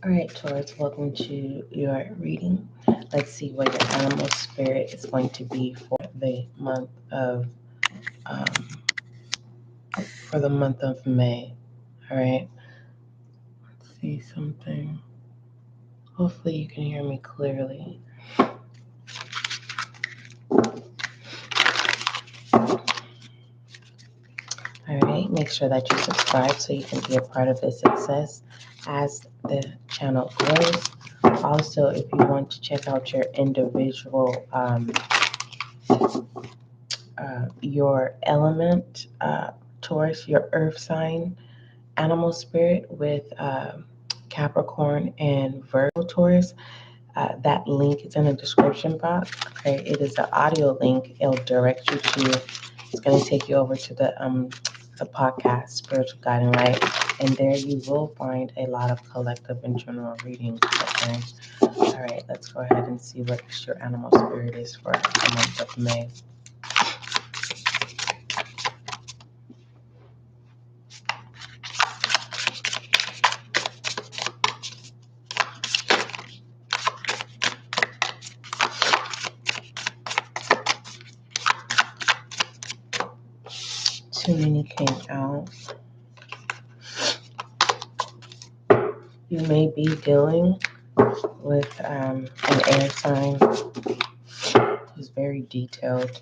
All right, Taurus, welcome to your reading. Let's see what your animal spirit is going to be um, for the month of May. All right. Let's see something. Hopefully, you can hear me clearly. All right. Make sure that you subscribe so you can be a part of the success as the channel grows. Also, if you want to check out your individual your element, Taurus, your earth sign, animal spirit with Capricorn and Virgo Taurus. That link is in the description box. Okay, it is an audio link. It'll direct you to. It's going to take you over to the podcast, Spiritual Guiding Light, and there you will find a lot of collective and general readings. Okay. All right, let's go ahead and see what your animal spirit is for the month of May. Too many came out. You may be dealing with an air sign who's very detailed.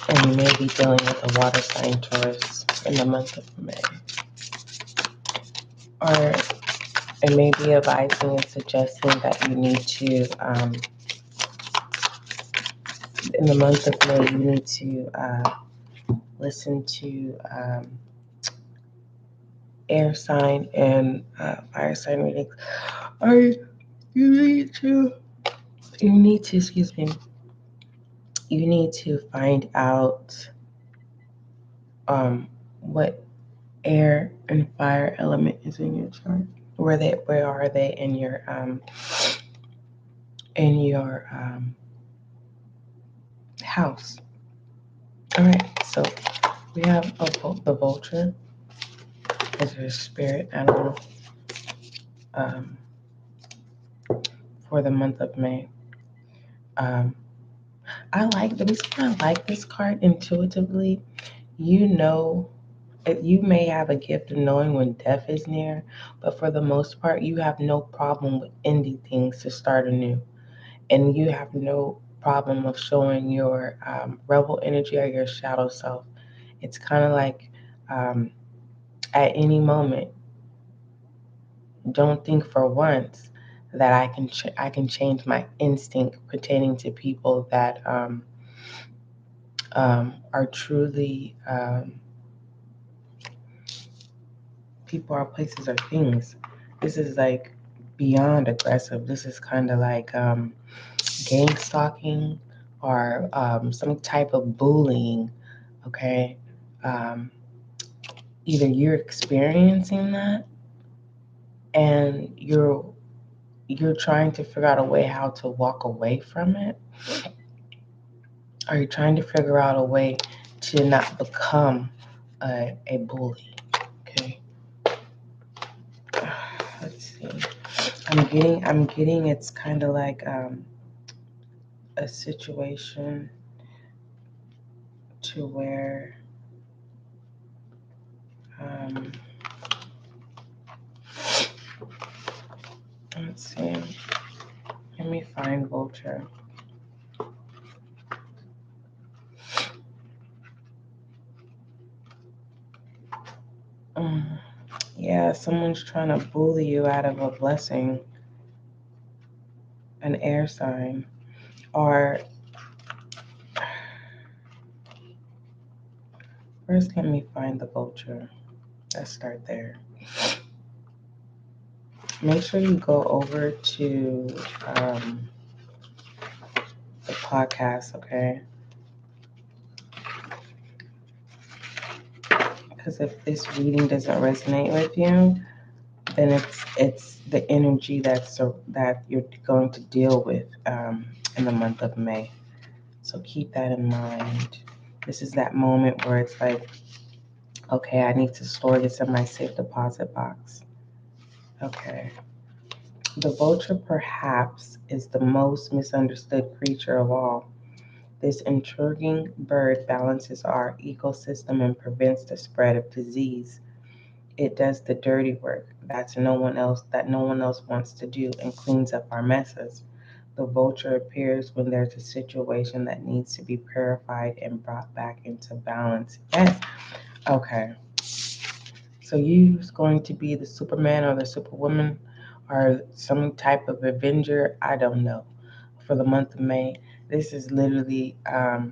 And you may be dealing with a water sign, Taurus, in the month of May. Or it may be advising and suggesting that you need to, in the month of May, you need to listen to air sign and fire sign readings. Or you need to, you need to find out what air and fire element is in your chart. Where are they in your house? All right, so we have the vulture as your spirit animal for the month of May. The reason I like this card intuitively, you may have a gift of knowing when death is near, but for the most part, you have no problem with ending things to start anew. And you have no problem of showing your rebel energy or your shadow self. It's kind of like at any moment, don't think for once that I can change my instinct pertaining to people that are truly people are places or things. This is like beyond aggressive. This is kind of like gang stalking or some type of bullying. Okay, either you're experiencing that and you're trying to figure out a way how to walk away from it, or you're trying to figure out a way to not become a bully. Okay. Let's see. I'm getting it's kind of like a situation to where let's see. Let me find vulture. Yeah, someone's trying to bully you out of a blessing, an air sign, or first let me find the vulture. Let's start there. Make sure you go over to the podcast, okay? Because if this reading doesn't resonate with you, then it's the energy that you're going to deal with in the month of May. So keep that in mind. This is that moment where it's like Okay, I need to store this in my safe deposit box. Okay. The vulture perhaps is the most misunderstood creature of all. This intriguing bird balances our ecosystem and prevents the spread of disease. It does the dirty work that no one else wants to do and cleans up our messes. The vulture appears when there's a situation that needs to be purified and brought back into balance. Yes. Okay. So you's going to be the Superman or the Superwoman or some type of Avenger. I don't know. For the month of May, this is literally, like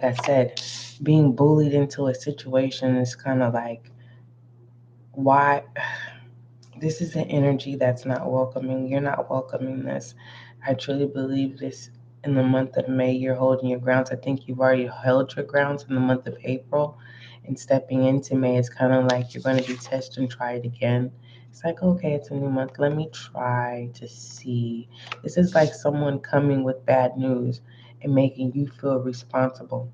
I said, being bullied into a situation is kind of like, why? This is an energy that's not welcoming. You're not welcoming this. I truly believe this in the month of May, you're holding your grounds. I think you've already held your grounds in the month of April. And stepping into May, it's kind of like you're going to be tested and try it again. It's like, okay, it's a new month. Let me try to see. This is like someone coming with bad news and making you feel responsible.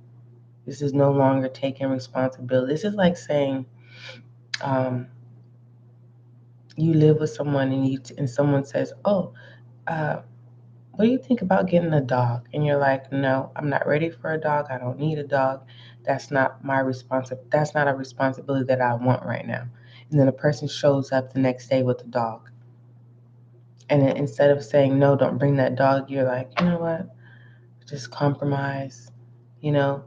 This is no longer taking responsibility. This is like saying, um, you live with someone and someone says, "Oh, uh, what do you think about getting a dog?" And you're like, "No, I'm not ready for a dog. I don't need a dog. That's not a responsibility that I want right now." And then a person shows up the next day with a dog. And then instead of saying, "No, don't bring that dog," you're like, "You know what? Just compromise." You know?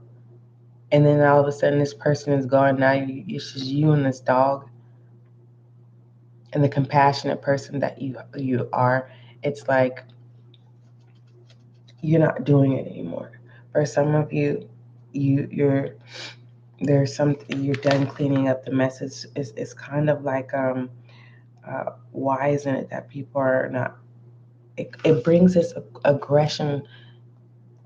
And then all of a sudden this person is gone. Now it's just you and this dog and the compassionate person that you are. It's like you're not doing it anymore. For some of you, you're there's something you're done cleaning up the mess. It's kind of like why isn't it that people are not? It brings this aggression,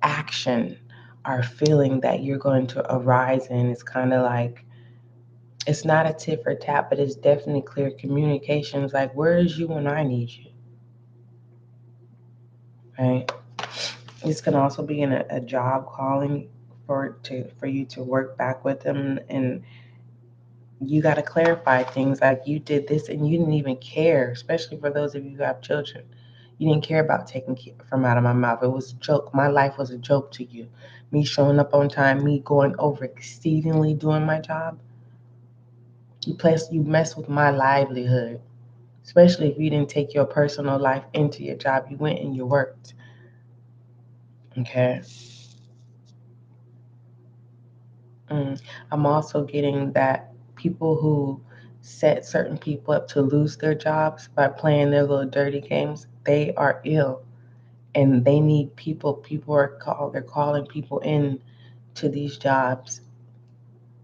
action, or feeling that you're going to arise in. It's kind of like it's not a tit for tat, but it's definitely clear communications. Like, where is you when I need you? Right? This can also be in a job calling for you to work back with them, and you got to clarify things like you did this and you didn't even care, especially for those of you who have children. You didn't care about taking from out of my mouth. It was a joke. My life was a joke to you. Me showing up on time, me going over exceedingly doing my job. You mess with my livelihood, especially if you didn't take your personal life into your job. You went and you worked. Okay. I'm also getting that people who set certain people up to lose their jobs by playing their little dirty games, they are ill and they need people. They're calling people in to these jobs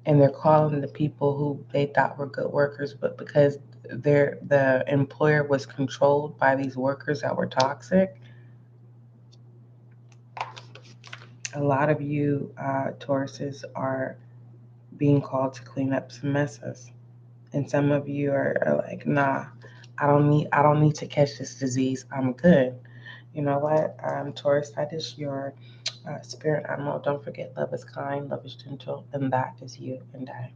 and they're calling the people who they thought were good workers, but because the employer was controlled by these workers that were toxic, a lot of you Tauruses are being called to clean up some messes. And some of you are like, nah, I don't need to catch this disease. I'm good. You know what? Taurus, that is your spirit animal. Don't forget, love is kind, love is gentle, and that is you and I.